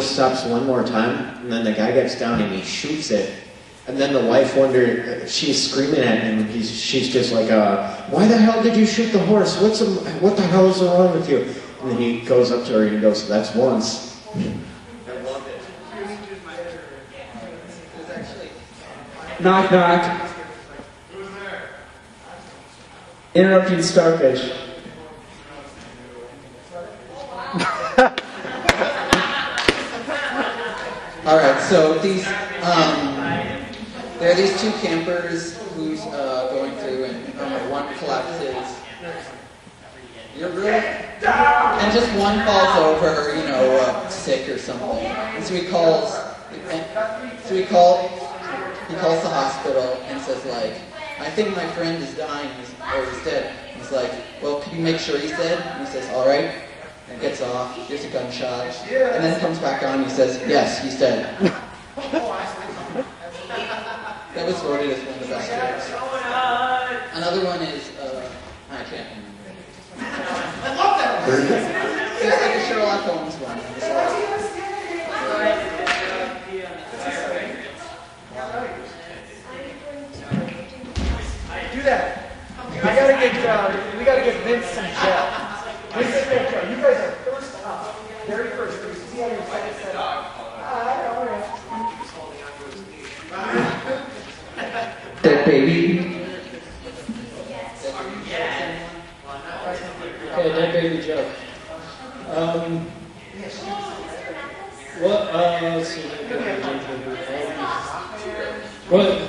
stops one more time, and then the guy gets down and he shoots it. And then the wife wondered, she's screaming at him, and she's just like, why the hell did you shoot the horse? What the hell is wrong with you? And then he goes up to her and he goes, that's once. I loved it. Knock, knock. Who's there? Interrupting starfish. Alright, so these, there are these two campers who's going through, and one collapses. You're really, and just one falls over, you know, sick or something. And so he calls the hospital and says, like, I think my friend is dying, or he's dead. He's like, well, can you make sure he's dead? And he says, all right. And gets off, hears a gunshot, and then comes back on and he says, yes, he's dead. That was voted as one of the best jokes. Another one is, I can't remember. I love that one! It's like a Sherlock Holmes one. Do that. We gotta get Vince some gel. You guys are first up. Very first. You see how your fight is set up. Dead baby. Okay, dead baby joke. Let's see. What?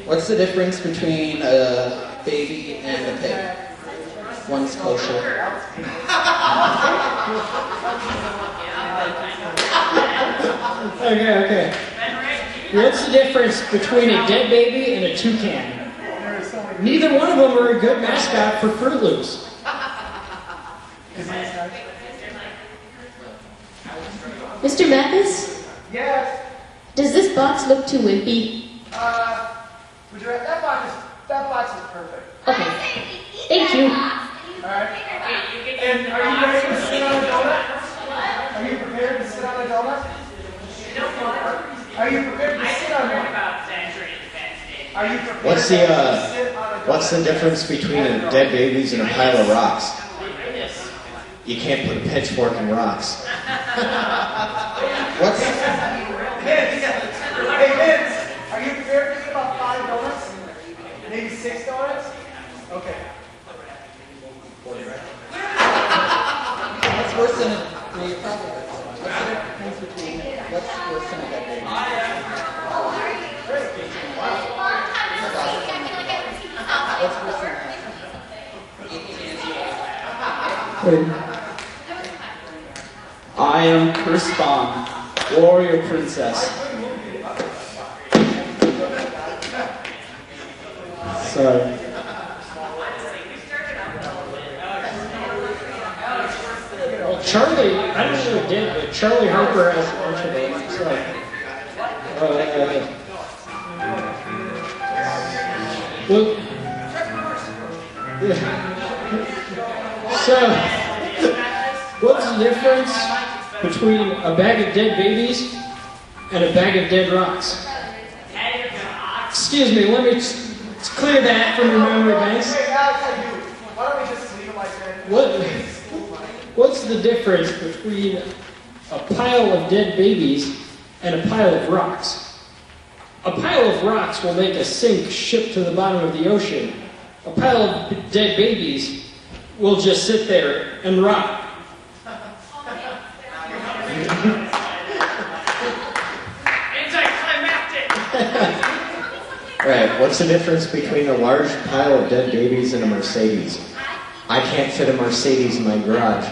What's the difference between a baby and a pig? One's kosher. Okay. What's the difference between a dead baby and a toucan? Neither one of them are a good mascot for Fruit Loops. Mr. Mathis? Yes. Does this box look too wimpy? Would you write that box is perfect. Okay. Thank you. Alright. And are you ready to sit on a donut? Are you prepared to sit on a donut? Are you prepared to sit on one? Are you prepared to sit on a donut? What's the difference between a dead babies and a pile of rocks? You can't put a pitchfork in rocks. Hey Vince, are you prepared to eat about 5 donuts? Maybe 6 donuts? Okay. What's worse than a... Well, you probably heard this. What's the difference between... What's worse than a dead baby? What's worse than that? I am Kirsten, warrior princess. Sorry. Well, Charlie, I don't know who did, but Charlie Harper has a bunch of them. It's like, well, so, what's the difference between a bag of dead babies and a bag of dead rocks? Excuse me, let me clear that from your memory banks. Hey, Alex, why don't we just leave it like that? What's the difference between a pile of dead babies and a pile of rocks? A pile of rocks will make a sink ship to the bottom of the ocean. A pile of dead babies will just sit there and rot. Right, what's the difference between a large pile of dead babies and a Mercedes? I can't fit a Mercedes in my garage.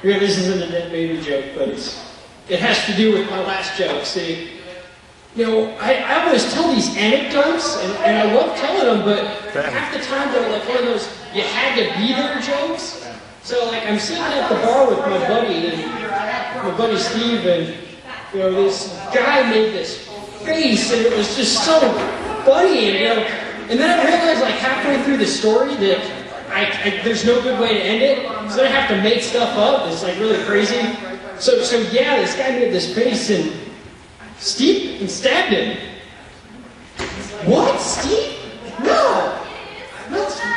Yeah, this isn't a dead baby joke, but it has to do with my last joke. See, you know, I always tell these anecdotes, and I love telling them, but half the time they're like one of those you had to be there jokes. So, like, I'm sitting at the bar with my buddy Steve, and you know, this guy made this face, and it was just so funny, and then I realized like halfway through the story that there's no good way to end it, so then I have to make stuff up. It's like really crazy. So yeah, this guy made this face and Steve stabbed him. What? Steve? No! Not Steve.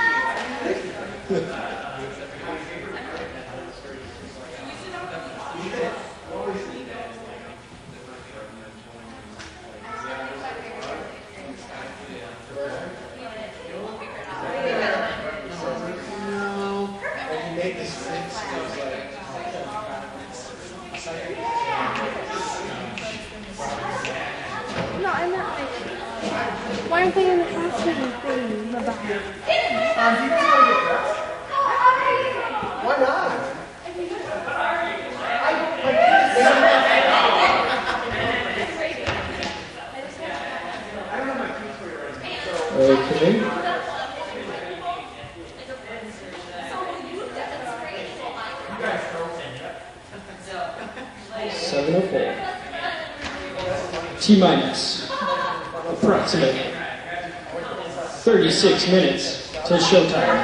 No, I'm not. Why aren't they in the costume thing about it? Do you guys want to get dressed? Why not? Okay. T-minus approximately 36 minutes till showtime.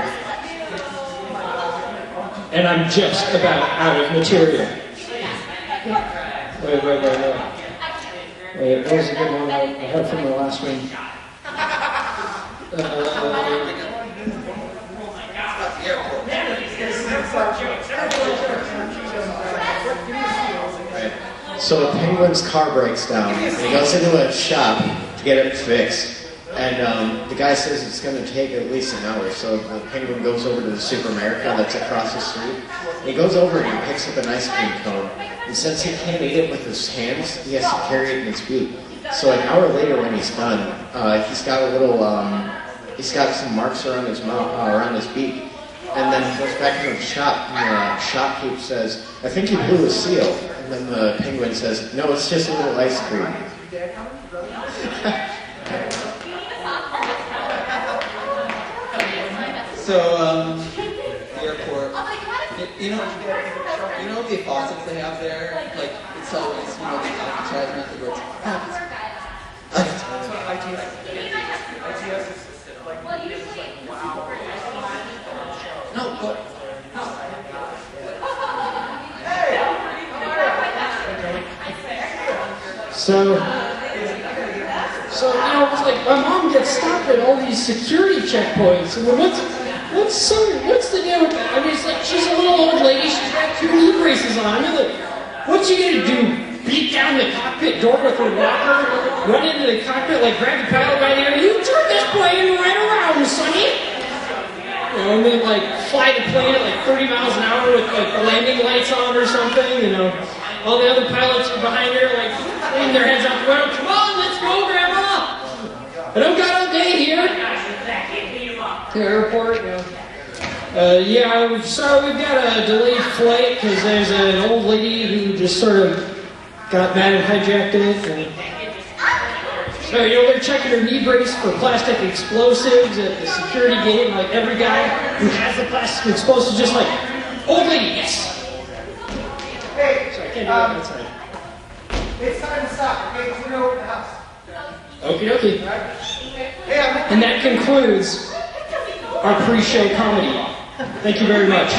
And I'm just about out of material. Wait. Wait, what was a good one I had from the last one? So the penguin's car breaks down, and he goes into a shop to get it fixed. And the guy says it's going to take at least an hour, so the penguin goes over to the Super America that's across the street. And he goes over and he picks up an ice cream cone. And since he can't eat it with his hands, he has to carry it in his beak. So an hour later when he's done, he's got a little, he's got some marks around his mouth, around his beak. And then he goes back into the shop, and the shopkeeper says, "I think you blew a seal." And then the penguin says, "No, it's just a little ice cream." So, the airport, you know the faucets they have there? Like, it's always, the Alcatraz method where it's, no, but, So it's like my mom gets stopped at all these security checkpoints. And what's the deal with that? I mean, it's like she's a little old lady. She's got 2 knee braces on. I mean, like, what's she gonna do? Beat down the cockpit door with her walker? Run into the cockpit, like grab the pilot by the ear? You turn this plane right around, sonny! And then like fly the plane at like 30 miles an hour with like the landing lights on or something. All the other pilots are behind her, like putting their heads out the window. Come on, let's go, Grandma! I don't got all day here. To the airport. Yeah, I'm sorry, we've got a delayed flight because there's an old lady who just sort of got mad and hijacked it. So, they're checking her knee brace for plastic explosives at the security gate, and like every guy who has the plastic explosives just like, old lady, yes! Hey, So I can't do that outside. it's time to stop. Okay, we're going over the house. Okie dokie. Hey, And that concludes our pre-show comedy. Thank you very much.